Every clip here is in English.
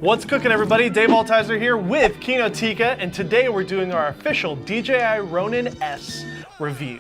What's cooking, everybody? Dave Altizer here with Kinotika, and today we're doing our official DJI Ronin-S review.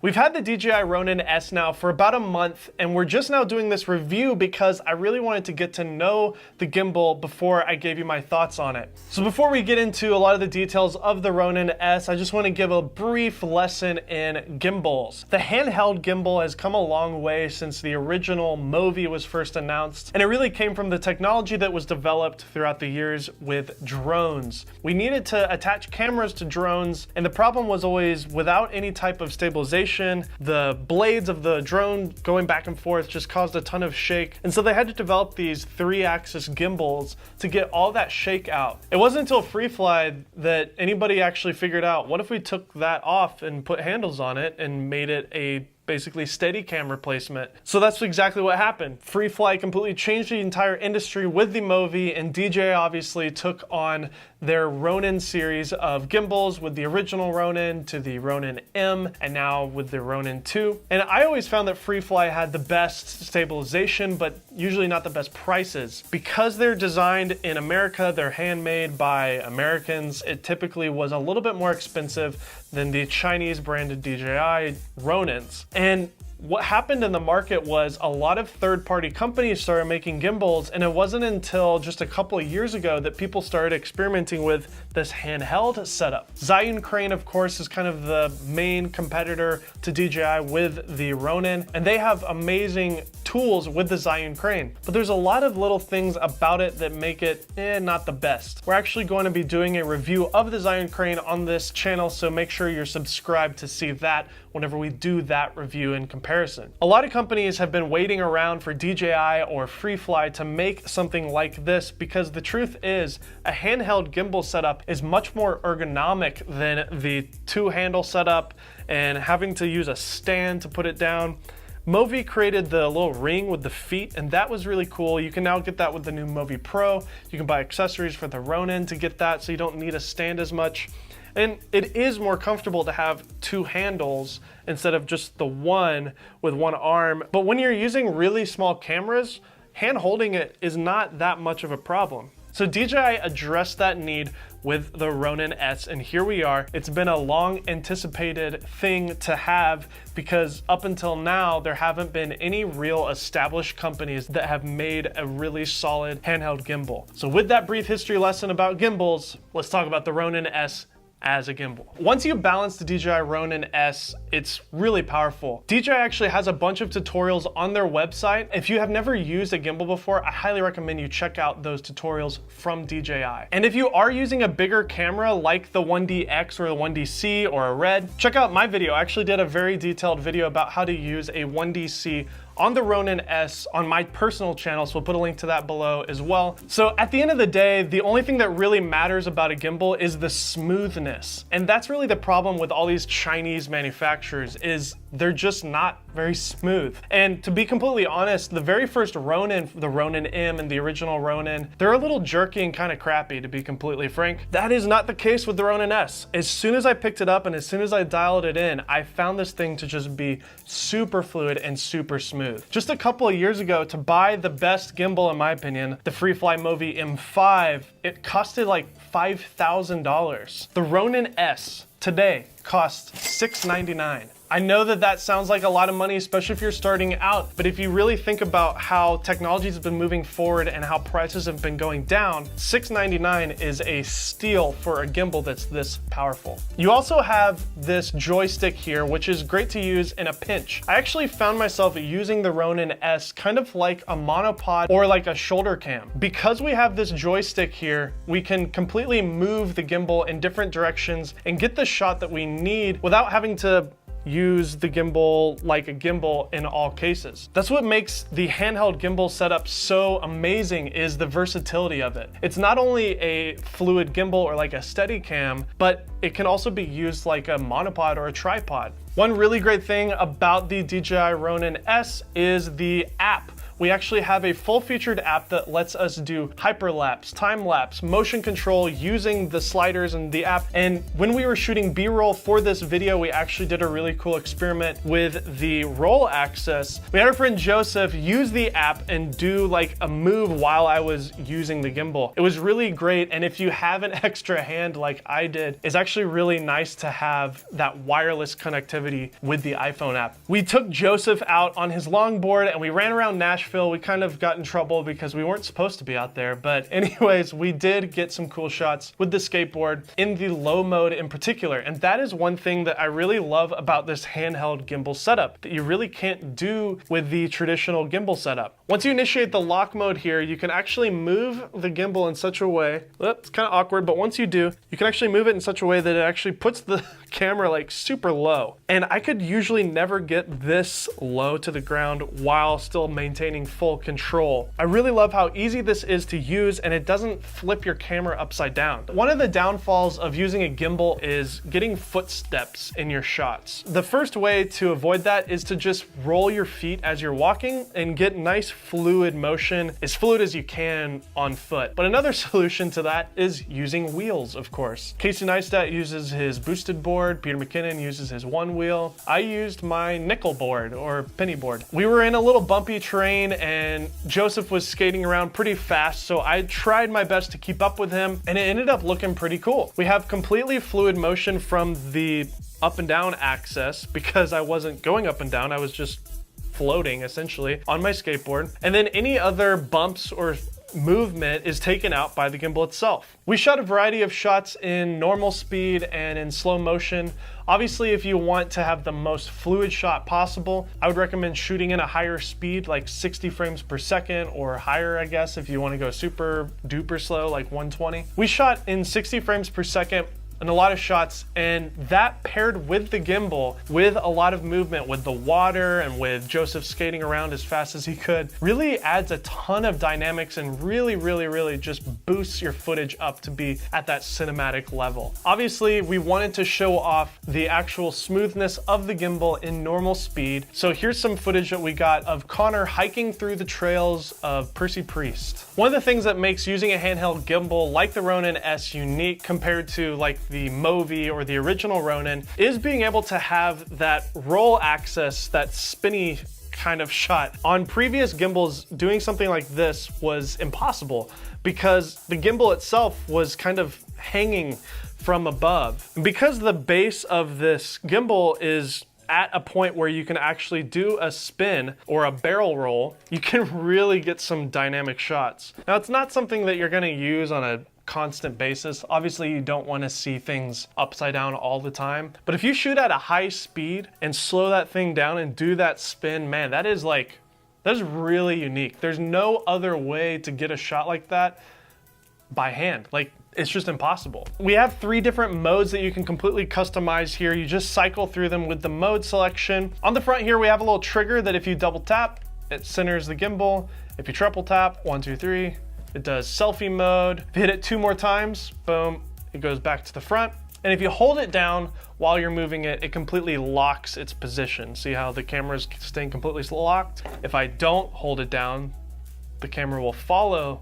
We've had the DJI Ronin-S now for about a month, and we're just now doing this review because I really wanted to get to know the gimbal before I gave you my thoughts on it. So before we get into a lot of the details of the Ronin-S, I just want to give a brief lesson in gimbals. The handheld gimbal has come a long way since the original MoVI was first announced, and it really came from the technology that was developed throughout the years with drones. We needed to attach cameras to drones, and the problem was always without any type of stabilization. The blades of the drone going back and forth just caused a ton of shake, and so they had to develop these 3-axis gimbals to get all that shake out. It wasn't until Freefly that anybody actually figured out, what if we took that off and put handles on it and made it a basically steady cam replacement? So that's exactly what happened. Freefly completely changed the entire industry with the MoVI, and DJI obviously took on their Ronin series of gimbals with the original Ronin to the Ronin-M, and now with the Ronin-2. And I always found that Freefly had the best stabilization, but usually not the best prices. Because they're designed in America, they're handmade by Americans, it typically was a little bit more expensive than the Chinese branded DJI Ronins. And what happened in the market was a lot of third-party companies started making gimbals, and it wasn't until just a couple of years ago that people started experimenting with this handheld setup. Zhiyun Crane, of course, is kind of the main competitor to DJI with the Ronin, and they have amazing tools with the Zhiyun Crane. But there's a lot of little things about it that make it not the best. We're actually going to be doing a review of the Zhiyun Crane on this channel, so make sure you're subscribed to see that whenever we do that review in comparison. A lot of companies have been waiting around for DJI or Freefly to make something like this because the truth is a handheld gimbal setup is much more ergonomic than the two-handle setup and having to use a stand to put it down. MoVI created the little ring with the feet, and that was really cool. You can now get that with the new MoVI Pro. You can buy accessories for the Ronin to get that, so you don't need a stand as much. And it is more comfortable to have two handles instead of just the one with one arm. But when you're using really small cameras, hand holding it is not that much of a problem. So DJI addressed that need with the Ronin-S, and here we are. It's been a long anticipated thing to have because up until now, there haven't been any real established companies that have made a really solid handheld gimbal. So with that brief history lesson about gimbals, let's talk about the Ronin-S as a gimbal. Once you balance the DJI Ronin-S, it's really powerful. DJI actually has a bunch of tutorials on their website. If you have never used a gimbal before, I highly recommend you check out those tutorials from DJI. And if you are using a bigger camera like the 1DX or the 1DC or a Red, check out my video. I actually did a very detailed video about how to use a 1DC on the Ronin-S on my personal channel, so we'll put a link to that below as well. So at the end of the day, the only thing that really matters about a gimbal is the smoothness. And that's really the problem with all these Chinese manufacturers, is they're just not very smooth. And to be completely honest, the very first Ronin, the Ronin-M and the original Ronin, they're a little jerky and kind of crappy, to be completely frank. That is not the case with the Ronin-S. As soon as I picked it up and as soon as I dialed it in, I found this thing to just be super fluid and super smooth. Just a couple of years ago, to buy the best gimbal, in my opinion, the Freefly MoVI M5, it costed like $5,000. The Ronin-S today costs $699. I know that that sounds like a lot of money, especially if you're starting out, but if you really think about how technology has been moving forward and how prices have been going down, $699 is a steal for a gimbal that's this powerful. You also have this joystick here, which is great to use in a pinch. I actually found myself using the Ronin-S kind of like a monopod or like a shoulder cam. Because we have this joystick here, we can completely move the gimbal in different directions and get the shot that we need without having to use the gimbal like a gimbal in all cases. That's what makes the handheld gimbal setup so amazing, is the versatility of it. It's not only a fluid gimbal or like a steady cam, but it can also be used like a monopod or a tripod. One really great thing about the DJI Ronin-S is the app, we actually have a full-featured app that lets us do hyperlapse, time-lapse, motion control using the sliders and the app. And when we were shooting B-roll for this video, we actually did a really cool experiment with the roll access. We had our friend Joseph use the app and do like a move while I was using the gimbal. It was really great, and if you have an extra hand like I did, it's actually really nice to have that wireless connectivity with the iPhone app. We took Joseph out on his longboard and we ran around Nashville. We kind of got in trouble because we weren't supposed to be out there, but anyways, we did get some cool shots with the skateboard in the low mode in particular. And that is one thing that I really love about this handheld gimbal setup that you really can't do with the traditional gimbal setup. Once you initiate the lock mode here, you can actually move the gimbal in such a way, it's kind of awkward, but once you do, you can actually move it in such a way that it actually puts the camera like super low. And I could usually never get this low to the ground while still maintaining full control. I really love how easy this is to use, and it doesn't flip your camera upside down. One of the downfalls of using a gimbal is getting footsteps in your shots. The first way to avoid that is to just roll your feet as you're walking and get nice fluid motion, as fluid as you can on foot. But another solution to that is using wheels, of course. Casey Neistat uses his boosted board, Peter McKinnon uses his one wheel. I used my nickel board or penny board. We were in a little bumpy terrain and Joseph was skating around pretty fast, so I tried my best to keep up with him, and it ended up looking pretty cool. We have completely fluid motion from the up and down axis because I wasn't going up and down, I was just floating essentially on my skateboard. And then any other bumps or movement is taken out by the gimbal itself. We shot a variety of shots in normal speed and in slow motion. Obviously, if you want to have the most fluid shot possible, I would recommend shooting in a higher speed, like 60 frames per second or higher, I guess, if you want to go super duper slow, like 120. We shot in 60 frames per second and a lot of shots, and that paired with the gimbal, with a lot of movement with the water and with Joseph skating around as fast as he could, really adds a ton of dynamics and really just boosts your footage up to be at that cinematic level. Obviously, we wanted to show off the actual smoothness of the gimbal in normal speed, so here's some footage that we got of Connor hiking through the trails of Percy Priest. One of the things that makes using a handheld gimbal like the Ronin-S unique compared to like the MoVI or the original Ronin is being able to have that roll access, that spinny kind of shot. On previous gimbals, doing something like this was impossible because the gimbal itself was kind of hanging from above. And because the base of this gimbal is at a point where you can actually do a spin or a barrel roll, you can really get some dynamic shots. Now, it's not something that you're gonna use on a constant basis. Obviously, you don't want to see things upside down all the time. But if you shoot at a high speed and slow that thing down and do that spin, man, that is really unique. There's no other way to get a shot like that by hand. Like, it's just impossible. We have 3 different modes that you can completely customize here. You just cycle through them with the mode selection. On the front here, we have a little trigger that if you double tap, it centers the gimbal. If you triple tap, 1, 2, 3, it does selfie mode. If you hit it 2 more times, boom, it goes back to the front. And if you hold it down while you're moving it, it completely locks its position. See how the camera's staying completely locked? If I don't hold it down, the camera will follow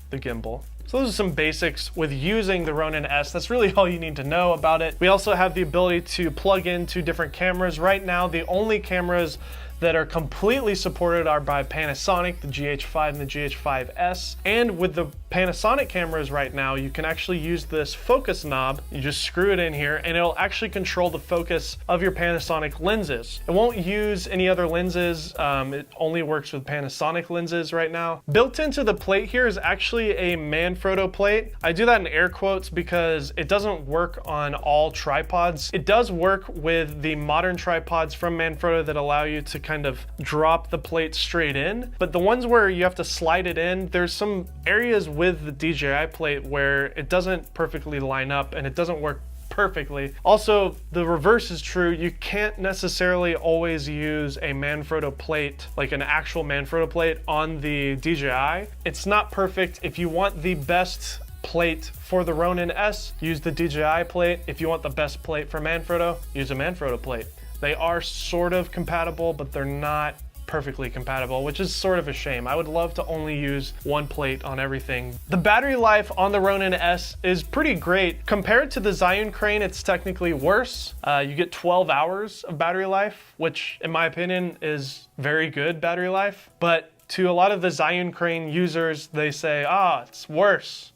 the gimbal. So those are some basics with using the Ronin-S. That's really all you need to know about it. We also have the ability to plug into different cameras. Right now, the only cameras that are completely supported are by Panasonic, the GH5 and the GH5S. And with the Panasonic cameras right now, you can actually use this focus knob. You just screw it in here and it'll actually control the focus of your Panasonic lenses. It won't use any other lenses. It only works with Panasonic lenses right now. Built into the plate here is actually a Manfrotto plate. I do that in air quotes because it doesn't work on all tripods. It does work with the modern tripods from Manfrotto that allow you to kind of drop the plate straight in, but the ones where you have to slide it in, there's some areas with the DJI plate where it doesn't perfectly line up and it doesn't work perfectly. Also, the reverse is true. You can't necessarily always use a Manfrotto plate, like an actual Manfrotto plate on the DJI. It's not perfect. If you want the best plate for the Ronin-S, use the DJI plate. If you want the best plate for Manfrotto, use a Manfrotto plate. They are sort of compatible, but they're not perfectly compatible, which is sort of a shame. I would love to only use one plate on everything. The battery life on the Ronin-S is pretty great. Compared to the Zhiyun Crane, it's technically worse. You get 12 hours of battery life, which in my opinion is very good battery life. But to a lot of the Zhiyun Crane users, they say, it's worse.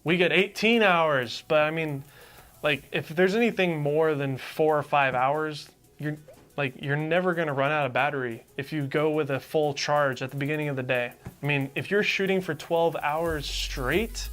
We get 18 hours. But I mean, like, if there's anything more than 4 or 5 hours, you're never gonna run out of battery if you go with a full charge at the beginning of the day. I mean, if you're shooting for 12 hours straight,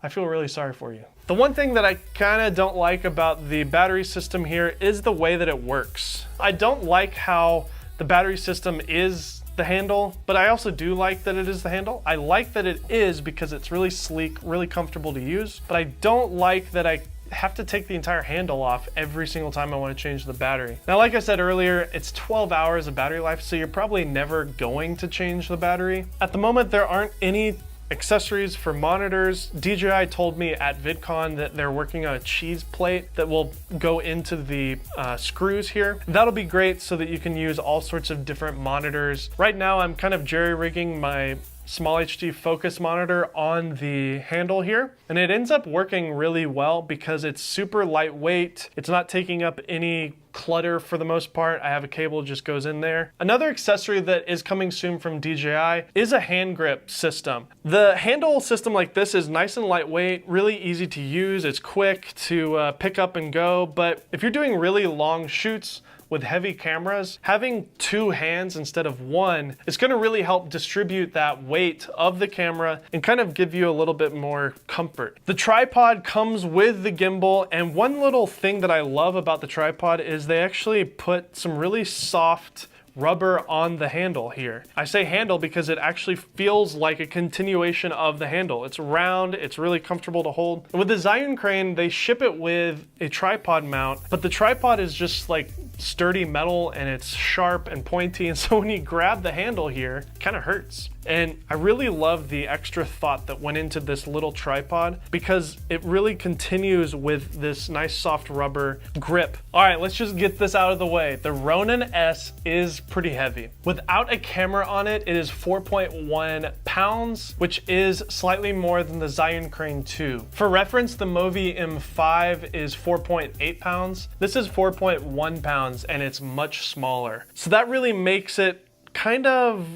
I feel really sorry for you. The one thing that I kinda don't like about the battery system here is the way that it works. I don't like how the battery system is the handle, but I also do like that it is the handle. I like that it is because it's really sleek, really comfortable to use, but I don't like that I have to take the entire handle off every single time I want to change the battery. Now, like I said earlier, it's 12 hours of battery life, so you're probably never going to change the battery. At the moment, there aren't any accessories for monitors. DJI told me at VidCon that they're working on a cheese plate that will go into the screws here. That'll be great so that you can use all sorts of different monitors. Right now, I'm kind of jerry-rigging my small HD focus monitor on the handle here, and it ends up working really well because it's super lightweight. It's not taking up any clutter for the most part. I have a cable that just goes in there. Another accessory that is coming soon from DJI is a hand grip system. The handle system like this is nice and lightweight, really easy to use. It's quick to pick up and go, but if you're doing really long shoots with heavy cameras, having two hands instead of one is gonna really help distribute that weight of the camera and kind of give you a little bit more comfort. The tripod comes with the gimbal, and one little thing that I love about the tripod is they actually put some really soft rubber on the handle here. I say handle because it actually feels like a continuation of the handle. It's round, it's really comfortable to hold. And with the Zhiyun Crane, they ship it with a tripod mount, but the tripod is just like sturdy metal and it's sharp and pointy, and so when you grab the handle here, it kind of hurts. And I really love the extra thought that went into this little tripod because it really continues with this nice soft rubber grip. All right, let's just get this out of the way. The Ronin-S is pretty heavy. Without a camera on it, it is 4.1 pounds, which is slightly more than the Zhiyun Crane 2. For reference, the MoVI M5 is 4.8 pounds. This is 4.1 pounds and it's much smaller. So that really makes it kind of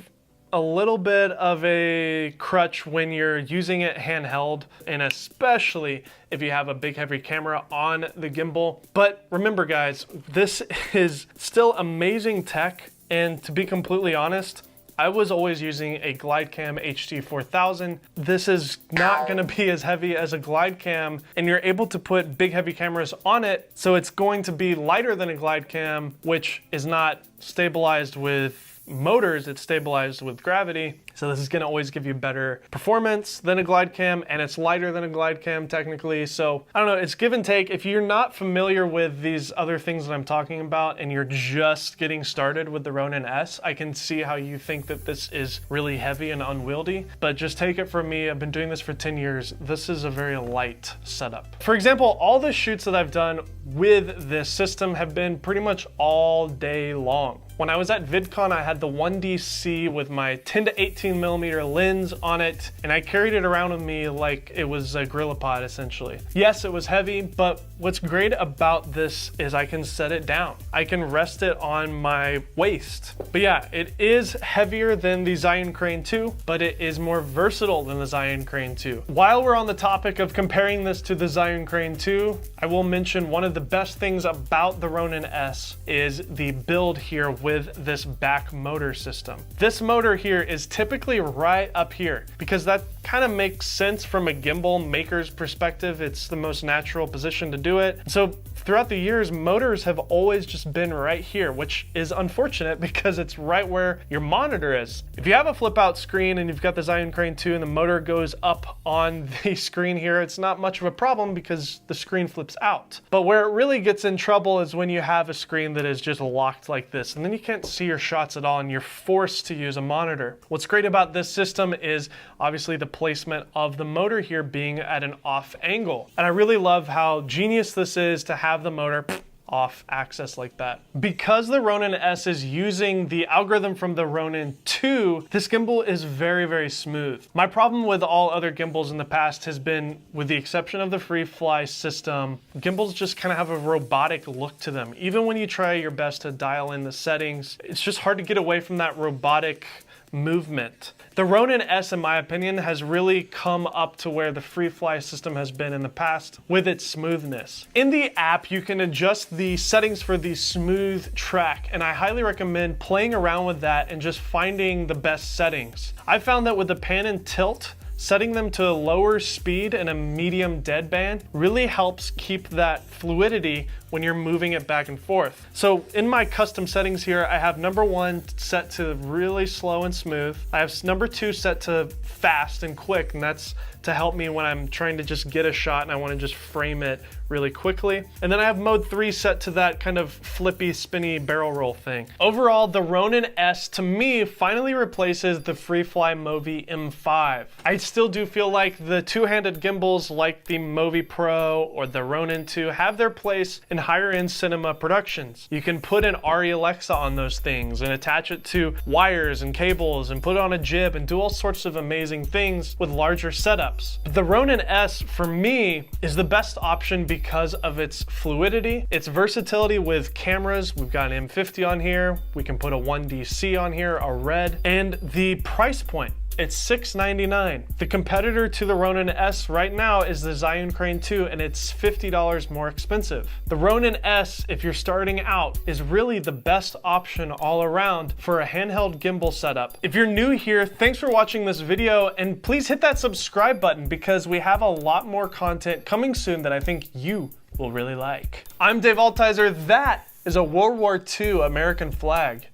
a little bit of a crutch when you're using it handheld, and especially if you have a big heavy camera on the gimbal. But remember guys, this is still amazing tech, and to be completely honest, I was always using a GlideCam HD4000. This is not gonna be as heavy as a GlideCam, and you're able to put big heavy cameras on it, so it's going to be lighter than a GlideCam, which is not stabilized with motors, it's stabilized with gravity. So this is gonna always give you better performance than a GlideCam, and it's lighter than a GlideCam technically. So I don't know, it's give and take. If you're not familiar with these other things that I'm talking about and you're just getting started with the Ronin-S, I can see how you think that this is really heavy and unwieldy, but just take it from me, I've been doing this for 10 years. This is a very light setup. For example, all the shoots that I've done with this system have been pretty much all day long. When I was at VidCon, I had the 1DC with my 10 to 18 millimeter lens on it, and I carried it around with me like it was a GorillaPod essentially. Yes, it was heavy, but what's great about this is I can set it down. I can rest it on my waist. But yeah, it is heavier than the Zhiyun Crane 2, but it is more versatile than the Zhiyun Crane 2. While we're on the topic of comparing this to the Zhiyun Crane 2, I will mention one of the best things about the Ronin-S is the build here with this back motor system. This motor here is typically right up here because that kind of makes sense from a gimbal maker's perspective. It's the most natural position to do it. So throughout the years, motors have always just been right here, which is unfortunate because it's right where your monitor is. If you have a flip out screen and you've got the Zhiyun Crane 2 and the motor goes up on the screen here, it's not much of a problem because the screen flips out. But where it really gets in trouble is when you have a screen that is just locked like this, and then you can't see your shots at all and you're forced to use a monitor. What's great about this system is obviously the placement of the motor here being at an off angle. And I really love how genius this is to have the motor off axis like that. Because the Ronin-S is using the algorithm from the Ronin 2, this gimbal is very, very smooth. My problem with all other gimbals in the past has been, with the exception of the Freefly system, gimbals just kind of have a robotic look to them. Even when you try your best to dial in the settings, it's just hard to get away from that robotic movement. The Ronin-S, in my opinion, has really come up to where the Freefly system has been in the past with its smoothness. In the app, you can adjust the settings for the smooth track, and I highly recommend playing around with that and just finding the best settings. I found that with the pan and tilt, setting them to a lower speed and a medium deadband really helps keep that fluidity when you're moving it back and forth. So in my custom settings here, I have number 1 set to really slow and smooth. I have number 2 set to fast and quick, and that's to help me when I'm trying to just get a shot and I want to just frame it really quickly. And then I have mode 3 set to that kind of flippy, spinny barrel roll thing. Overall, the Ronin-S to me finally replaces the Freefly MoVI M5. I still do feel like the two-handed gimbals like the MoVI Pro or the Ronin 2 have their place in higher end cinema productions. You can put an ARRI Alexa on those things and attach it to wires and cables and put it on a jib and do all sorts of amazing things with larger setups. But the Ronin-S for me is the best option because of its fluidity, its versatility with cameras. We've got an M50 on here, we can put a 1DC on here, a red, and the price point. It's $699. The competitor to the Ronin-S right now is the Zhiyun Crane 2, and it's $50 more expensive. The Ronin-S, if you're starting out, is really the best option all around for a handheld gimbal setup. If you're new here, thanks for watching this video, and please hit that subscribe button because we have a lot more content coming soon that I think you will really like. I'm Dave Altizer. That is a World War II American flag.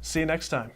See you next time.